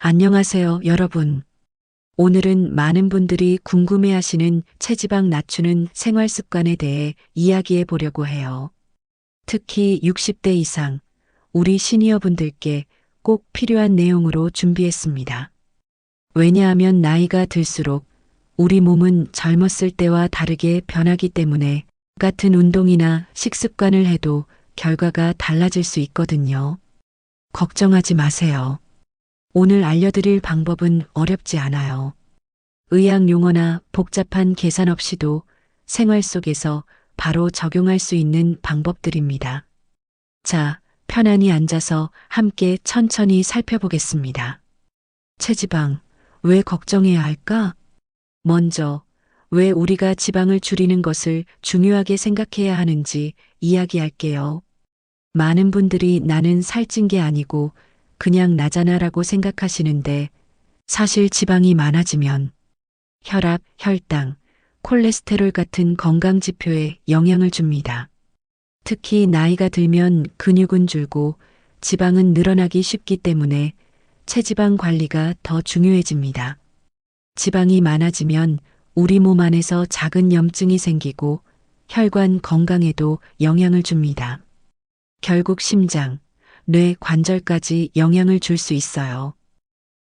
안녕하세요, 여러분. 오늘은 많은 분들이 궁금해하시는 체지방 낮추는 생활 습관에 대해 이야기해 보려고 해요. 특히 60대 이상, 우리 시니어분들께 꼭 필요한 내용으로 준비했습니다. 왜냐하면 나이가 들수록 우리 몸은 젊었을 때와 다르게 변하기 때문에 같은 운동이나 식습관을 해도 결과가 달라질 수 있거든요. 걱정하지 마세요. 오늘 알려드릴 방법은 어렵지 않아요. 의학 용어나 복잡한 계산 없이도 생활 속에서 바로 적용할 수 있는 방법들입니다. 자, 편안히 앉아서 함께 천천히 살펴보겠습니다. 체지방, 왜 걱정해야 할까? 먼저, 왜 우리가 지방을 줄이는 것을 중요하게 생각해야 하는지 이야기할게요. 많은 분들이 나는 살찐 게 아니고 그냥 나잖아라고 생각하시는데 사실 지방이 많아지면 혈압, 혈당, 콜레스테롤 같은 건강 지표에 영향을 줍니다. 특히 나이가 들면 근육은 줄고 지방은 늘어나기 쉽기 때문에 체지방 관리가 더 중요해집니다. 지방이 많아지면 우리 몸 안에서 작은 염증이 생기고 혈관 건강에도 영향을 줍니다. 결국 심장, 뇌 관절까지 영향을 줄 수 있어요.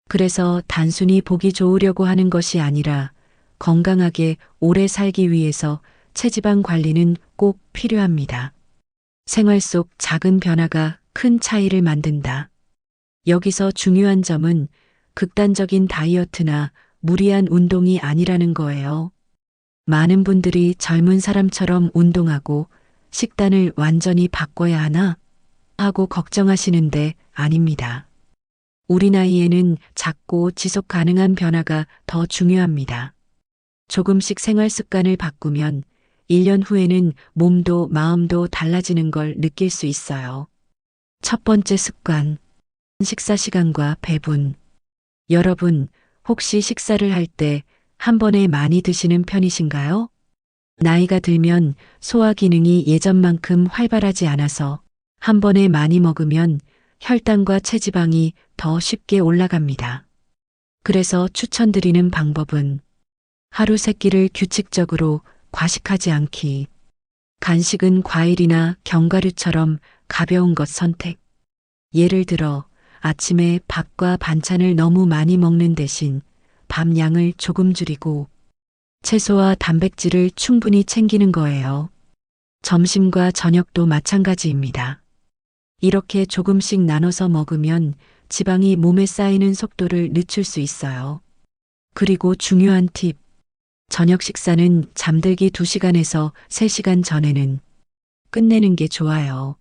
그래서 단순히 보기 좋으려고 하는 것이 아니라 건강하게 오래 살기 위해서 체지방 관리는 꼭 필요합니다. 생활 속 작은 변화가 큰 차이를 만든다. 여기서 중요한 점은 극단적인 다이어트나 무리한 운동이 아니라는 거예요. 많은 분들이 젊은 사람처럼 운동하고 식단을 완전히 바꿔야 하나? 하고 걱정하시는데 아닙니다. 우리 나이에는 작고 지속 가능한 변화가 더 중요합니다. 조금씩 생활 습관을 바꾸면 1년 후에는 몸도 마음도 달라지는 걸 느낄 수 있어요. 첫 번째 습관, 식사 시간과 배분. 여러분, 혹시 식사를 할 때 한 번에 많이 드시는 편이신가요? 나이가 들면 소화 기능이 예전만큼 활발하지 않아서 한 번에 많이 먹으면 혈당과 체지방이 더 쉽게 올라갑니다. 그래서 추천드리는 방법은 하루 3끼를 규칙적으로 과식하지 않기. 간식은 과일이나 견과류처럼 가벼운 것 선택. 예를 들어 아침에 밥과 반찬을 너무 많이 먹는 대신 밥 양을 조금 줄이고 채소와 단백질을 충분히 챙기는 거예요. 점심과 저녁도 마찬가지입니다. 이렇게 조금씩 나눠서 먹으면 지방이 몸에 쌓이는 속도를 늦출 수 있어요. 그리고 중요한 팁. 저녁 식사는 잠들기 2시간에서 3시간 전에는 끝내는 게 좋아요.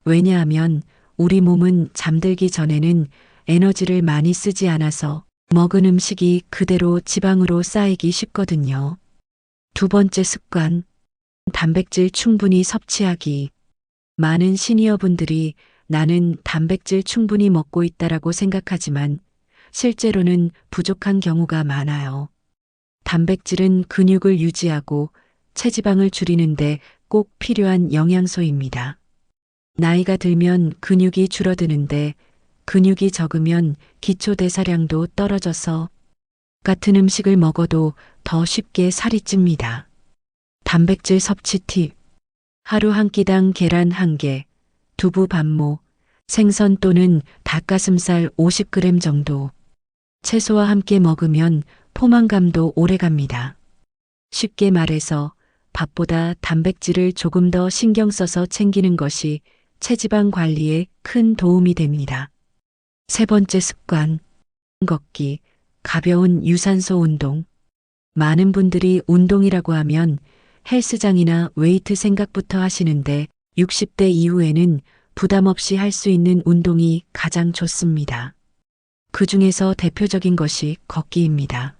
왜냐하면 우리 몸은 잠들기 전에는 에너지를 많이 쓰지 않아서 먹은 음식이 그대로 지방으로 쌓이기 쉽거든요. 두 번째 습관. 단백질 충분히 섭취하기. 많은 시니어분들이 나는 단백질 충분히 먹고 있다라고 생각하지만 실제로는 부족한 경우가 많아요. 단백질은 근육을 유지하고 체지방을 줄이는데 꼭 필요한 영양소입니다. 나이가 들면 근육이 줄어드는데 근육이 적으면 기초 대사량도 떨어져서 같은 음식을 먹어도 더 쉽게 살이 찝니다. 단백질 섭취 팁. 하루 한 끼당 계란 1개, 두부 반모, 생선 또는 닭가슴살 50g 정도. 채소와 함께 먹으면 포만감도 오래갑니다. 쉽게 말해서 밥보다 단백질을 조금 더 신경 써서 챙기는 것이 체지방 관리에 큰 도움이 됩니다. 세 번째 습관, 걷기, 가벼운 유산소 운동. 많은 분들이 운동이라고 하면 헬스장이나 웨이트 생각부터 하시는데 60대 이후에는 부담 없이 할 수 있는 운동이 가장 좋습니다. 그 중에서 대표적인 것이 걷기입니다.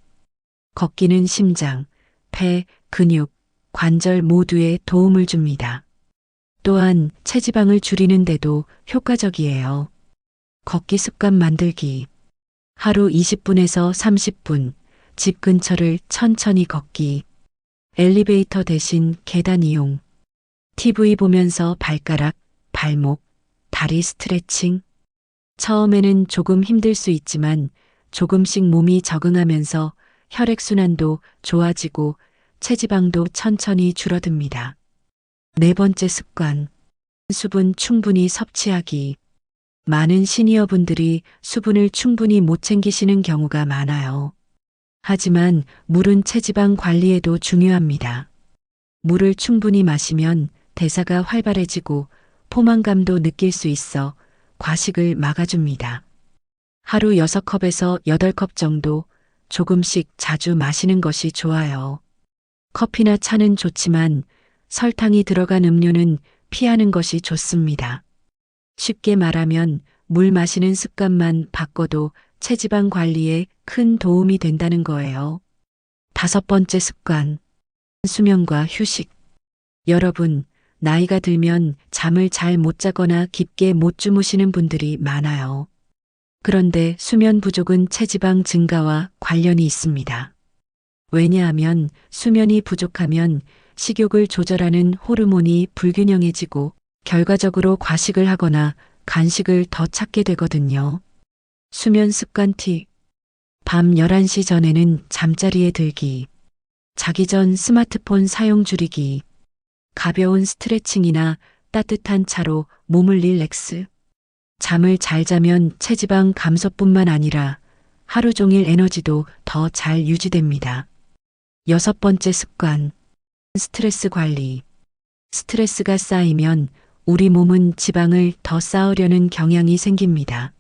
걷기는 심장, 폐, 근육, 관절 모두에 도움을 줍니다. 또한 체지방을 줄이는 데도 효과적이에요. 걷기 습관 만들기. 하루 20분에서 30분, 집 근처를 천천히 걷기. 엘리베이터 대신 계단 이용. TV 보면서 발가락, 발목, 다리 스트레칭. 처음에는 조금 힘들 수 있지만 조금씩 몸이 적응하면서 혈액순환도 좋아지고 체지방도 천천히 줄어듭니다. 네 번째 습관. 수분 충분히 섭취하기. 많은 시니어분들이 수분을 충분히 못 챙기시는 경우가 많아요. 하지만 물은 체지방 관리에도 중요합니다. 물을 충분히 마시면 대사가 활발해지고 포만감도 느낄 수 있어 과식을 막아줍니다. 하루 6컵에서 8컵 정도 조금씩 자주 마시는 것이 좋아요. 커피나 차는 좋지만 설탕이 들어간 음료는 피하는 것이 좋습니다. 쉽게 말하면 물 마시는 습관만 바꿔도 체지방 관리에 큰 도움이 된다는 거예요. 다섯 번째 습관. 수면과 휴식. 여러분, 나이가 들면 잠을 잘 못 자거나 깊게 못 주무시는 분들이 많아요. 그런데 수면 부족은 체지방 증가와 관련이 있습니다. 왜냐하면 수면이 부족하면 식욕을 조절하는 호르몬이 불균형해지고 결과적으로 과식을 하거나 간식을 더 찾게 되거든요. 수면 습관 팁. 밤 11시 전에는 잠자리에 들기. 자기 전 스마트폰 사용 줄이기. 가벼운 스트레칭이나 따뜻한 차로 몸을 릴렉스. 잠을 잘 자면 체지방 감소뿐만 아니라 하루 종일 에너지도 더 잘 유지됩니다. 여섯 번째 습관. 스트레스 관리. 스트레스가 쌓이면 우리 몸은 지방을 더 쌓으려는 경향이 생깁니다.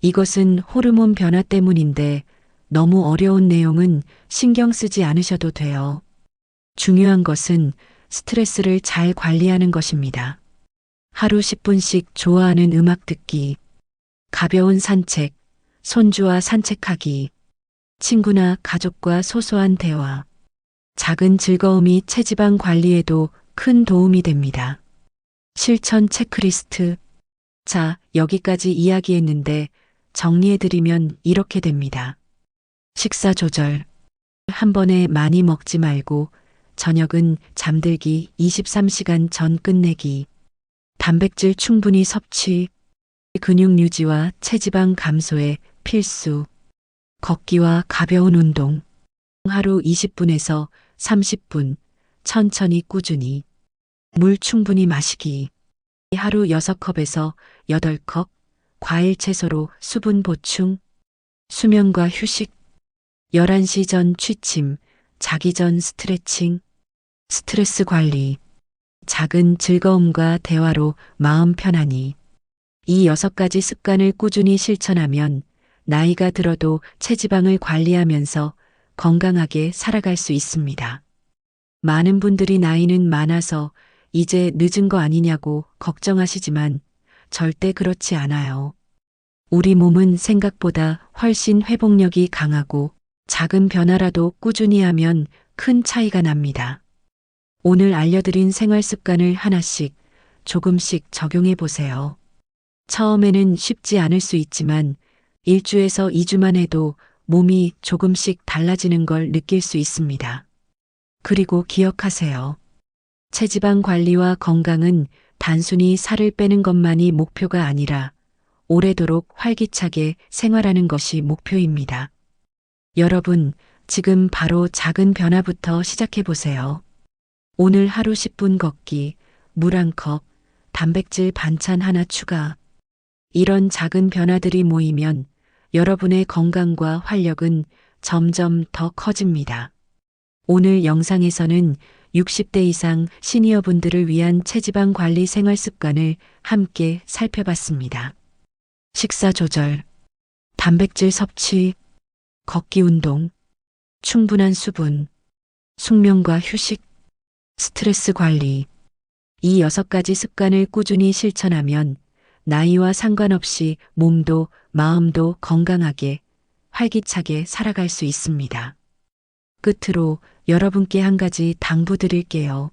이것은 호르몬 변화 때문인데 너무 어려운 내용은 신경 쓰지 않으셔도 돼요. 중요한 것은 스트레스를 잘 관리하는 것입니다. 하루 10분씩 좋아하는 음악 듣기, 가벼운 산책, 손주와 산책하기, 친구나 가족과 소소한 대화, 작은 즐거움이 체지방 관리에도 큰 도움이 됩니다. 실천 체크리스트. 자, 여기까지 이야기했는데 정리해드리면 이렇게 됩니다. 식사 조절. 한 번에 많이 먹지 말고 저녁은 잠들기 23시간 전 끝내기. 단백질 충분히 섭취. 근육 유지와 체지방 감소에 필수. 걷기와 가벼운 운동. 하루 20분에서 30분 천천히 꾸준히. 물 충분히 마시기. 하루 6컵에서 8컵 과일 채소로 수분 보충. 수면과 휴식. 11시 전 취침, 자기 전 스트레칭. 스트레스 관리. 작은 즐거움과 대화로 마음 편안히. 이 6가지 습관을 꾸준히 실천하면 나이가 들어도 체지방을 관리하면서 건강하게 살아갈 수 있습니다. 많은 분들이 나이는 많아서 이제 늦은 거 아니냐고 걱정하시지만 절대 그렇지 않아요. 우리 몸은 생각보다 훨씬 회복력이 강하고 작은 변화라도 꾸준히 하면 큰 차이가 납니다. 오늘 알려드린 생활 습관을 하나씩 조금씩 적용해 보세요. 처음에는 쉽지 않을 수 있지만 1주에서 2주만 해도 몸이 조금씩 달라지는 걸 느낄 수 있습니다. 그리고 기억하세요. 체지방 관리와 건강은 단순히 살을 빼는 것만이 목표가 아니라 오래도록 활기차게 생활하는 것이 목표입니다. 여러분, 지금 바로 작은 변화부터 시작해 보세요. 오늘 하루 10분 걷기, 물 1컵, 단백질 반찬 하나 추가. 이런 작은 변화들이 모이면 여러분의 건강과 활력은 점점 더 커집니다. 오늘 영상에서는 60대 이상 시니어분들을 위한 체지방 관리 생활 습관을 함께 살펴봤습니다. 식사 조절, 단백질 섭취, 걷기 운동, 충분한 수분, 숙면과 휴식, 스트레스 관리. 이 6가지 습관을 꾸준히 실천하면 나이와 상관없이 몸도 마음도 건강하게 활기차게 살아갈 수 있습니다. 끝으로 여러분께 한 가지 당부드릴게요.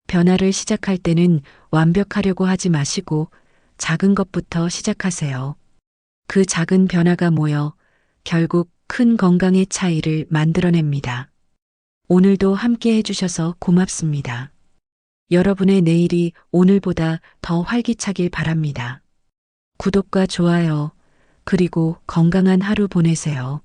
변화를 시작할 때는 완벽하려고 하지 마시고 작은 것부터 시작하세요. 그 작은 변화가 모여 결국 큰 건강의 차이를 만들어냅니다. 오늘도 함께 해주셔서 고맙습니다. 여러분의 내일이 오늘보다 더 활기차길 바랍니다. 구독과 좋아요, 그리고 건강한 하루 보내세요.